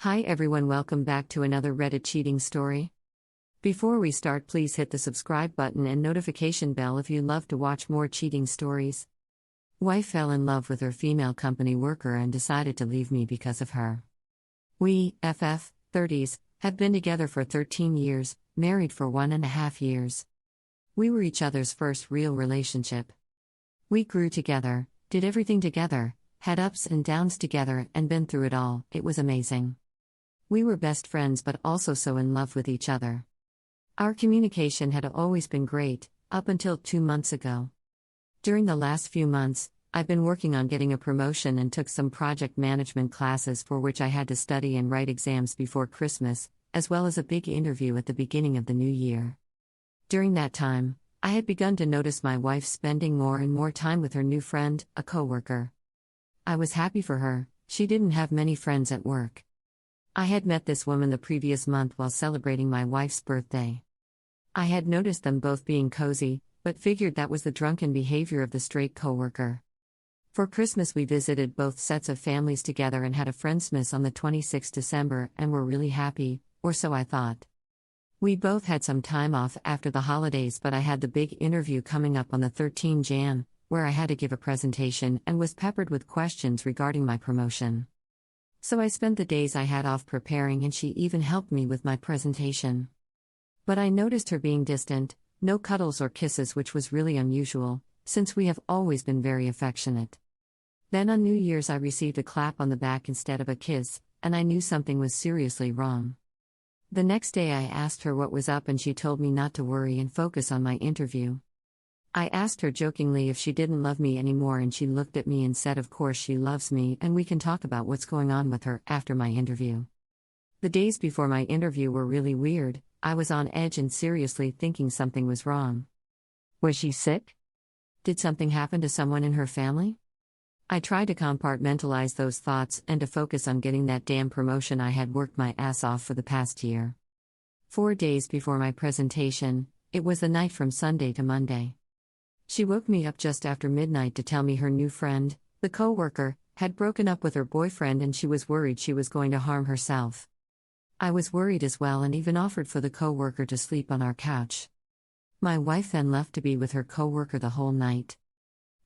Hi everyone, welcome back to another Reddit cheating story. Before we start, please hit the subscribe button and notification bell if you love to watch more cheating stories. Wife fell in love with her female company worker and decided to leave me because of her. We, 30s, have been together for 13 years, married for 1.5 years. We were each other's first real relationship. We grew together, did everything together, had ups and downs together and been through it all. It was amazing. We were best friends but also so in love with each other. Our communication had always been great, up until 2 months ago. During the last few months, I've been working on getting a promotion and took some project management classes for which I had to study and write exams before Christmas, as well as a big interview at the beginning of the new year. During that time, I had begun to notice my wife spending more and more time with her new friend, a coworker. I was happy for her. She didn't have many friends at work. I had met this woman the previous month while celebrating my wife's birthday. I had noticed them both being cozy, but figured that was the drunken behavior of the straight coworker. For Christmas we visited both sets of families together and had a Friendsmas on the 26th December and were really happy, or so I thought. We both had some time off after the holidays, but I had the big interview coming up on the 13th Jan, where I had to give a presentation and was peppered with questions regarding my promotion. So I spent the days I had off preparing, and she even helped me with my presentation. But I noticed her being distant, no cuddles or kisses, which was really unusual, since we have always been very affectionate. Then on New Year's I received a clap on the back instead of a kiss, and I knew something was seriously wrong. The next day I asked her what was up and she told me not to worry and focus on my interview. I asked her jokingly if she didn't love me anymore, and she looked at me and said of course she loves me and we can talk about what's going on with her after my interview. The days before my interview were really weird. I was on edge and seriously thinking something was wrong. Was she sick? Did something happen to someone in her family? I tried to compartmentalize those thoughts and to focus on getting that damn promotion I had worked my ass off for the past year. 4 days before my presentation, it was the night from Sunday to Monday. She woke me up just after midnight to tell me her new friend, the coworker, had broken up with her boyfriend and she was worried she was going to harm herself. I was worried as well and even offered for the coworker to sleep on our couch. My wife then left to be with her coworker the whole night.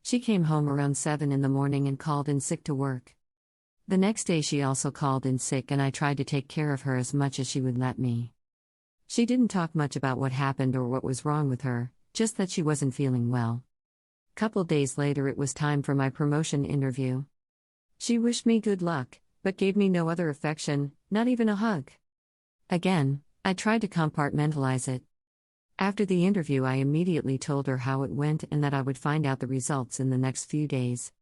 She came home around 7 in the morning and called in sick to work. The next day she also called in sick and I tried to take care of her as much as she would let me. She didn't talk much about what happened or what was wrong with her, just that she wasn't feeling well. Couple days later it was time for my promotion interview. She wished me good luck, but gave me no other affection, not even a hug. Again, I tried to compartmentalize it. After the interview I immediately told her how it went and that I would find out the results in the next few days.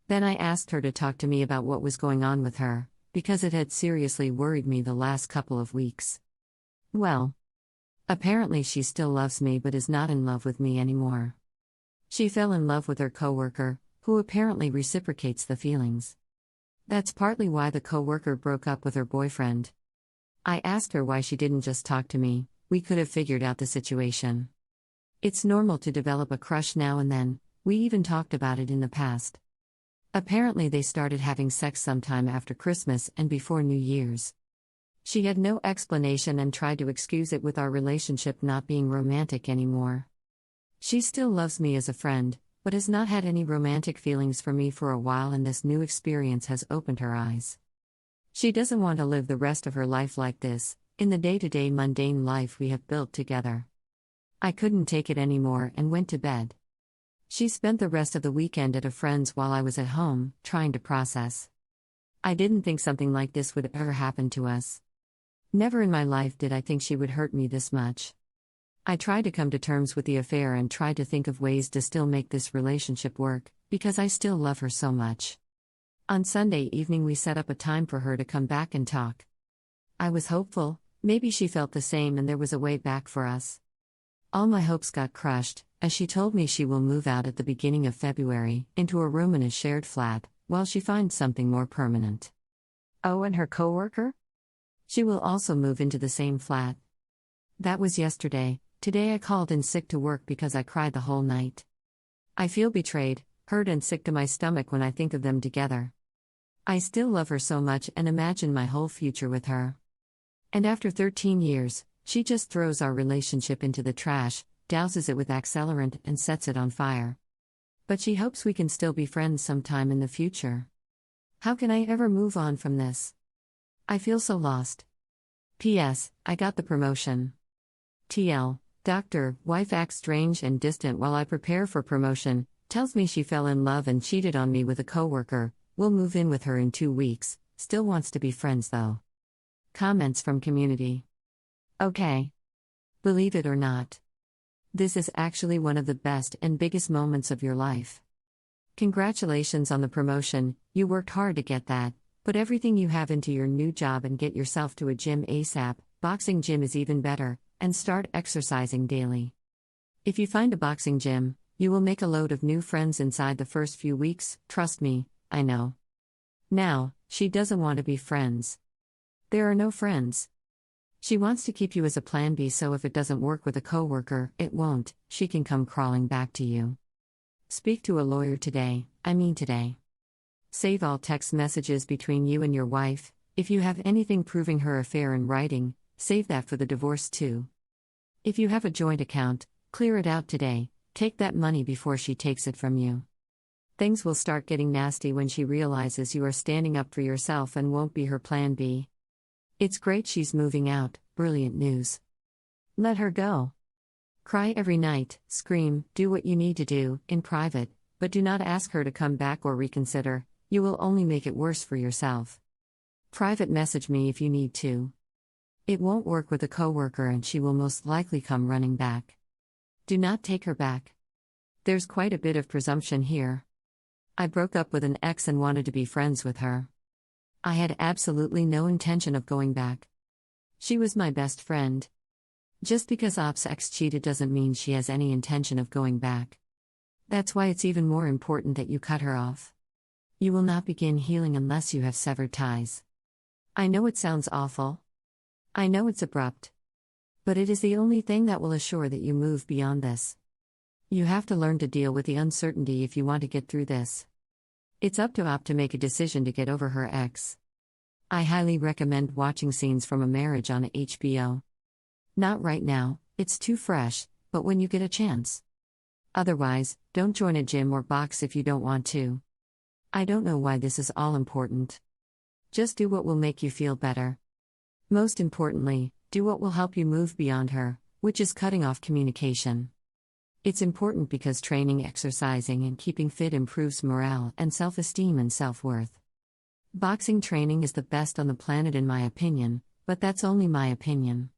Then I asked her to talk to me about what was going on with her, because it had seriously worried me the last couple of weeks. Well, apparently she still loves me but is not in love with me anymore. She fell in love with her coworker, who apparently reciprocates the feelings. That's partly why the coworker broke up with her boyfriend. I asked her why she didn't just talk to me. We could have figured out the situation. It's normal to develop a crush now and then. We even talked about it in the past. Apparently they started having sex sometime after Christmas and before New Year's. She had no explanation and tried to excuse it with our relationship not being romantic anymore. She still loves me as a friend, but has not had any romantic feelings for me for a while, and this new experience has opened her eyes. She doesn't want to live the rest of her life like this, in the day-to-day mundane life we have built together. I couldn't take it anymore and went to bed. She spent the rest of the weekend at a friend's while I was at home, trying to process. I didn't think something like this would ever happen to us. Never in my life did I think she would hurt me this much. I tried to come to terms with the affair and tried to think of ways to still make this relationship work, because I still love her so much. On Sunday evening we set up a time for her to come back and talk. I was hopeful, maybe she felt the same and there was a way back for us. All my hopes got crushed, as she told me she will move out at the beginning of February, into a room in a shared flat, while she finds something more permanent. Oh, and her coworker? She will also move into the same flat. That was yesterday. Today I called in sick to work because I cried the whole night. I feel betrayed, hurt and sick to my stomach when I think of them together. I still love her so much and imagine my whole future with her. And after 13 years, she just throws our relationship into the trash, douses it with accelerant, and sets it on fire. But she hopes we can still be friends sometime in the future. How can I ever move on from this? I feel so lost. P.S. I got the promotion. TL. Doctor, wife acts strange and distant while I prepare for promotion, tells me she fell in love and cheated on me with a coworker, will move in with her in 2 weeks, still wants to be friends though. Comments from community. Okay. Believe it or not, this is actually one of the best and biggest moments of your life. Congratulations on the promotion, you worked hard to get that. Put everything you have into your new job and get yourself to a gym ASAP, boxing gym is even better, and start exercising daily. If you find a boxing gym, you will make a load of new friends inside the first few weeks, trust me, I know. Now, she doesn't want to be friends. There are no friends. She wants to keep you as a plan B, so if it doesn't work with a coworker, it won't, she can come crawling back to you. Speak to a lawyer today, today. Save all text messages between you and your wife. If you have anything proving her affair in writing, save that for the divorce too. If you have a joint account, clear it out today, take that money before she takes it from you. Things will start getting nasty when she realizes you are standing up for yourself and won't be her plan B. It's great she's moving out, brilliant news. Let her go. Cry every night, scream, do what you need to do, in private, but do not ask her to come back or reconsider, you will only make it worse for yourself. Private message me if you need to. It won't work with a coworker and she will most likely come running back. Do not take her back. There's quite a bit of presumption here. I broke up with an ex and wanted to be friends with her. I had absolutely no intention of going back. She was my best friend. Just because Op's ex cheated doesn't mean she has any intention of going back. That's why it's even more important that you cut her off. You will not begin healing unless you have severed ties. I know it sounds awful. I know it's abrupt. But it is the only thing that will assure that you move beyond this. You have to learn to deal with the uncertainty if you want to get through this. It's up to Op to make a decision to get over her ex. I highly recommend watching Scenes from a Marriage on HBO. Not right now, it's too fresh, but when you get a chance. Otherwise, don't join a gym or box if you don't want to. I don't know why this is all important. Just do what will make you feel better. Most importantly, do what will help you move beyond her, which is cutting off communication. It's important because training, exercising, and keeping fit improves morale and self-esteem and self-worth. Boxing training is the best on the planet in my opinion, but that's only my opinion.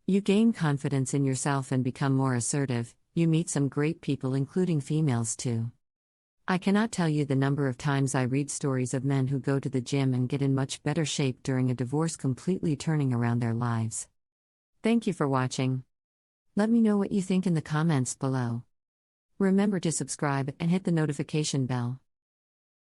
You gain confidence in yourself and become more assertive, you meet some great people including females too. I cannot tell you the number of times I read stories of men who go to the gym and get in much better shape during a divorce, completely turning around their lives. Thank you for watching. Let me know what you think in the comments below. Remember to subscribe and hit the notification bell.